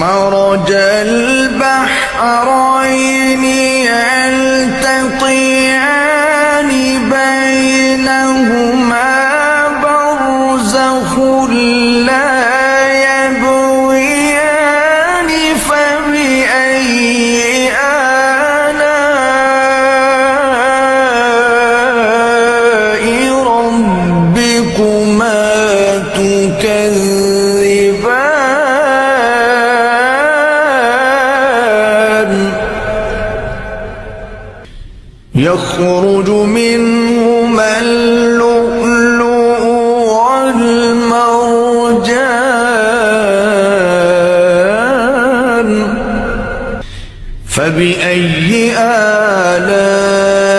مرج البحرين يلتقيان بينهما برزخ لا يبغيان فبأي آلاء ربكما تكذبان يخرج منهما اللؤلؤ والمرجان فبأي آلاء